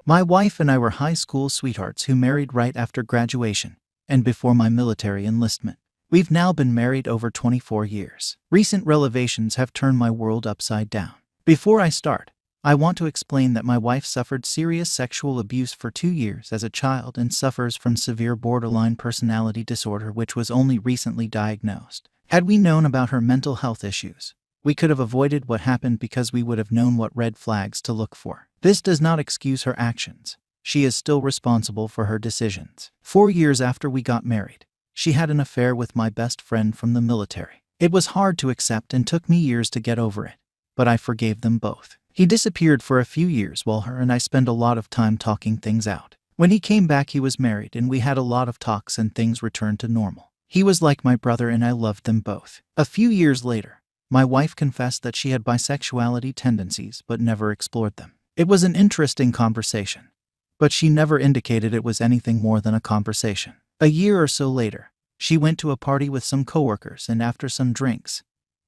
My wife and I were high school sweethearts who married right after graduation and before my military enlistment. We've now been married over 24 years. Recent revelations have turned my world upside down. Before I start, I want to explain that my wife suffered serious sexual abuse for 2 years as a child and suffers from severe borderline personality disorder, which was only recently diagnosed. Had we known about her mental health issues, we could have avoided what happened because we would have known what red flags to look for. This does not excuse her actions. She is still responsible for her decisions. 4 years after we got married, she had an affair with my best friend from the military. It was hard to accept and took me years to get over it, but I forgave them both. He disappeared for a few years while her and I spent a lot of time talking things out. When he came back, he was married and we had a lot of talks and things returned to normal. He was like my brother and I loved them both. A few years later, my wife confessed that she had bisexuality tendencies but never explored them. It was an interesting conversation, but she never indicated it was anything more than a conversation. A year or so later, she went to a party with some coworkers and after some drinks,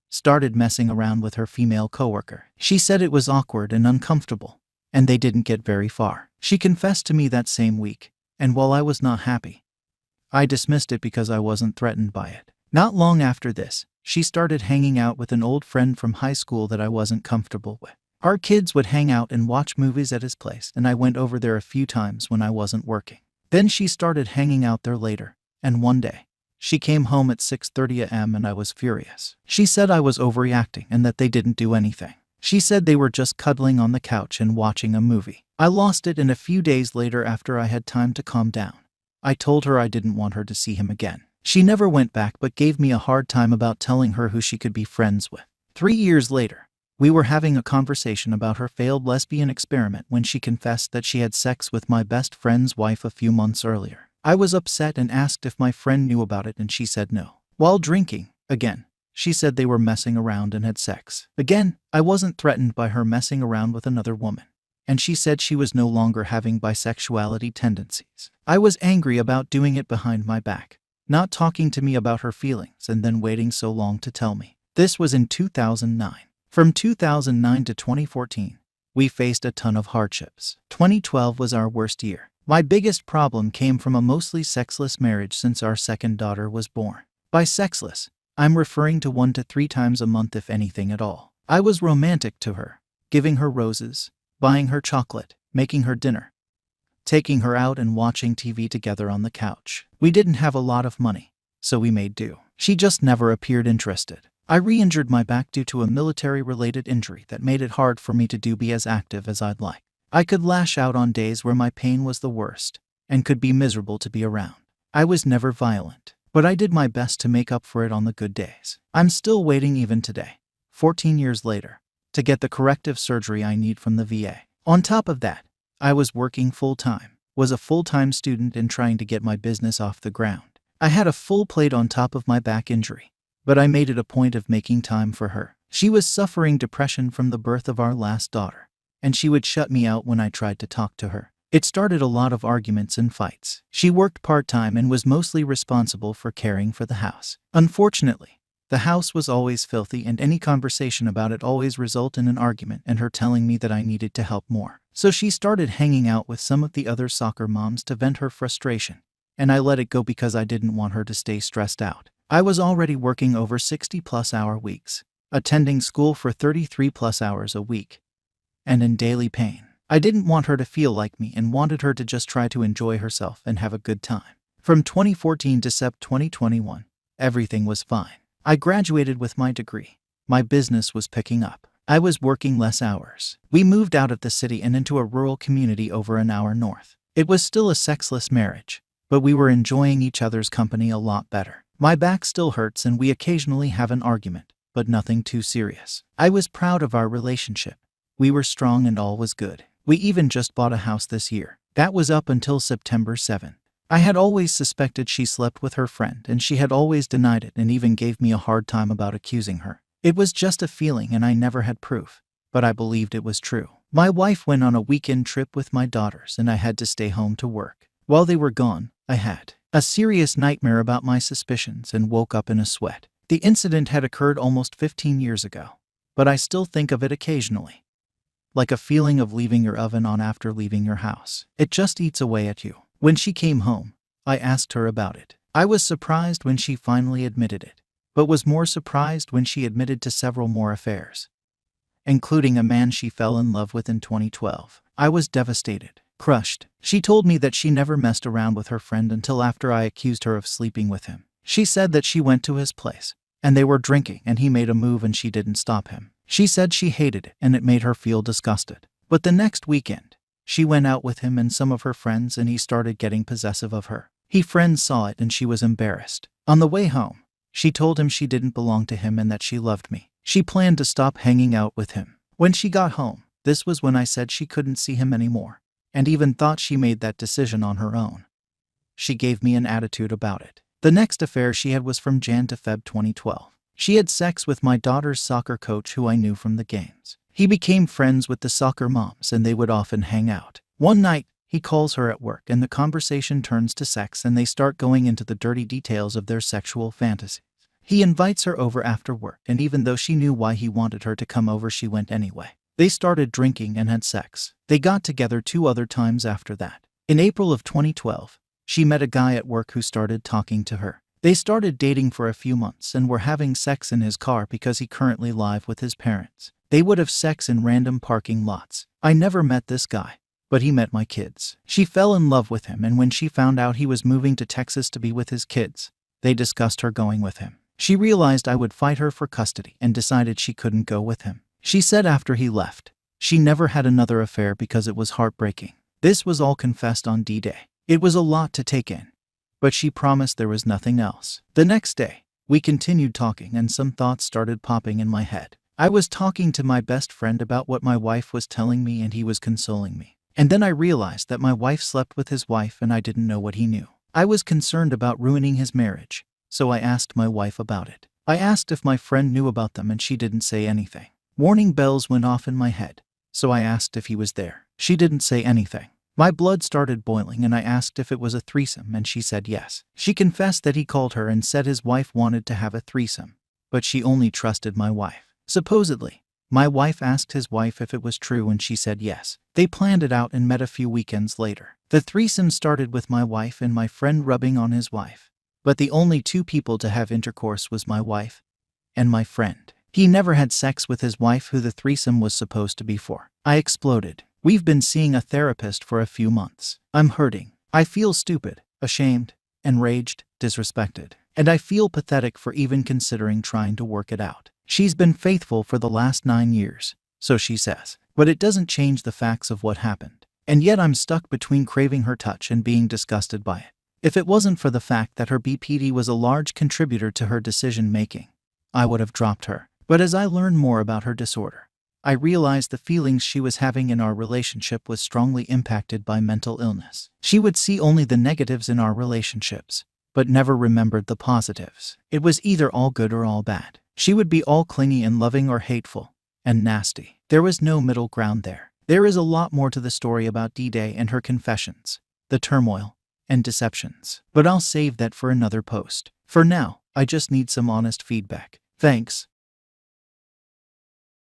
started messing around with her female coworker. She said it was awkward and uncomfortable, and they didn't get very far. She confessed to me that same week, and while I was not happy, I dismissed it because I wasn't threatened by it. Not long after this, she started hanging out with an old friend from high school that I wasn't comfortable with. Our kids would hang out and watch movies at his place, and I went over there a few times when I wasn't working. Then she started hanging out there later, and one day, she came home at 6:30 a.m. and I was furious. She said I was overreacting and that they didn't do anything. She said they were just cuddling on the couch and watching a movie. I lost it, and a few days later, after I had time to calm down, I told her I didn't want her to see him again. She never went back but gave me a hard time about telling her who she could be friends with. 3 years later, we were having a conversation about her failed lesbian experiment when she confessed that she had sex with my best friend's wife a few months earlier. I was upset and asked if my friend knew about it, and she said no. While drinking, again, she said they were messing around and had sex. Again, I wasn't threatened by her messing around with another woman, and she said she was no longer having bisexuality tendencies. I was angry about doing it behind my back, not talking to me about her feelings and then waiting so long to tell me. This was in 2009. From 2009 to 2014, we faced a ton of hardships. 2012 was our worst year. My biggest problem came from a mostly sexless marriage since our second daughter was born. By sexless, I'm referring to 1 to 3 times a month, if anything at all. I was romantic to her, giving her roses, buying her chocolate, making her dinner, taking her out and watching TV together on the couch. We didn't have a lot of money, so we made do. She just never appeared interested. I re-injured my back due to a military-related injury that made it hard for me to be as active as I'd like. I could lash out on days where my pain was the worst and could be miserable to be around. I was never violent, but I did my best to make up for it on the good days. I'm still waiting even today, 14 years later, to get the corrective surgery I need from the VA. On top of that, I was working full-time, was a full-time student and trying to get my business off the ground. I had a full plate on top of my back injury, but I made it a point of making time for her. She was suffering depression from the birth of our last daughter, and she would shut me out when I tried to talk to her. It started a lot of arguments and fights. She worked part-time and was mostly responsible for caring for the house. Unfortunately, the house was always filthy, and any conversation about it always resulted in an argument and her telling me that I needed to help more. So she started hanging out with some of the other soccer moms to vent her frustration, and I let it go because I didn't want her to stay stressed out. I was already working over 60-plus hour weeks, attending school for 33-plus hours a week, and in daily pain. I didn't want her to feel like me and wanted her to just try to enjoy herself and have a good time. From 2014 to September 2021, everything was fine. I graduated with my degree. My business was picking up. I was working less hours. We moved out of the city and into a rural community over an hour north. It was still a sexless marriage, but we were enjoying each other's company a lot better. My back still hurts and we occasionally have an argument, but nothing too serious. I was proud of our relationship. We were strong and all was good. We even just bought a house this year. That was up until September 7th. I had always suspected she slept with her friend, and she had always denied it and even gave me a hard time about accusing her. It was just a feeling and I never had proof, but I believed it was true. My wife went on a weekend trip with my daughters and I had to stay home to work. While they were gone, I had a serious nightmare about my suspicions and woke up in a sweat. The incident had occurred almost 15 years ago, but I still think of it occasionally. like a feeling of leaving your oven on after leaving your house. It just eats away at you. When she came home, I asked her about it. I was surprised when she finally admitted it, but was more surprised when she admitted to several more affairs, including a man she fell in love with in 2012. I was devastated, crushed. She told me that she never messed around with her friend until after I accused her of sleeping with him. She said that she went to his place, and they were drinking, and he made a move and she didn't stop him. She said she hated it and it made her feel disgusted. But the next weekend, she went out with him and some of her friends and he started getting possessive of her. Her friends saw it and she was embarrassed. On the way home, she told him she didn't belong to him and that she loved me. She planned to stop hanging out with him. When she got home, this was when I said she couldn't see him anymore, and even thought she made that decision on her own. She gave me an attitude about it. The next affair she had was from Jan to Feb 2012. She had sex with my daughter's soccer coach who I knew from the games. He became friends with the soccer moms and they would often hang out. One night, he calls her at work and the conversation turns to sex and they start going into the dirty details of their sexual fantasies. He invites her over after work, and even though she knew why he wanted her to come over, she went anyway. They started drinking and had sex. They got together 2 other times after that. In April of 2012, she met a guy at work who started talking to her. They started dating for a few months and were having sex in his car because he currently lives with his parents. They would have sex in random parking lots. I never met this guy, but he met my kids. She fell in love with him, and when she found out he was moving to Texas to be with his kids, they discussed her going with him. She realized I would fight her for custody and decided she couldn't go with him. She said after he left, she never had another affair because it was heartbreaking. This was all confessed on D-Day. It was a lot to take in, but she promised there was nothing else. The next day, we continued talking and some thoughts started popping in my head. I was talking to my best friend about what my wife was telling me and he was consoling me. And then I realized that my wife slept with his wife and I didn't know what he knew. I was concerned about ruining his marriage, so I asked my wife about it. I asked if my friend knew about them and she didn't say anything. Warning bells went off in my head, so I asked if he was there. She didn't say anything. My blood started boiling and I asked if it was a threesome and she said yes. She confessed that he called her and said his wife wanted to have a threesome, but she only trusted my wife. Supposedly, my wife asked his wife if it was true and she said yes. They planned it out and met a few weekends later. The threesome started with my wife and my friend rubbing on his wife, but the only 2 people to have intercourse was my wife and my friend. He never had sex with his wife, who the threesome was supposed to be for. I exploded. We've been seeing a therapist for a few months. I'm hurting. I feel stupid, ashamed, enraged, disrespected, and I feel pathetic for even considering trying to work it out. She's been faithful for the last 9 years, so she says, but it doesn't change the facts of what happened. And yet I'm stuck between craving her touch and being disgusted by it. If it wasn't for the fact that her BPD was a large contributor to her decision-making, I would have dropped her. But as I learned more about her disorder, I realized the feelings she was having in our relationship was strongly impacted by mental illness. She would see only the negatives in our relationships, but never remembered the positives. It was either all good or all bad. She would be all clingy and loving or hateful and nasty. There was no middle ground there. There is a lot more to the story about D-Day and her confessions, the turmoil, and deceptions, but I'll save that for another post. For now, I just need some honest feedback. Thanks.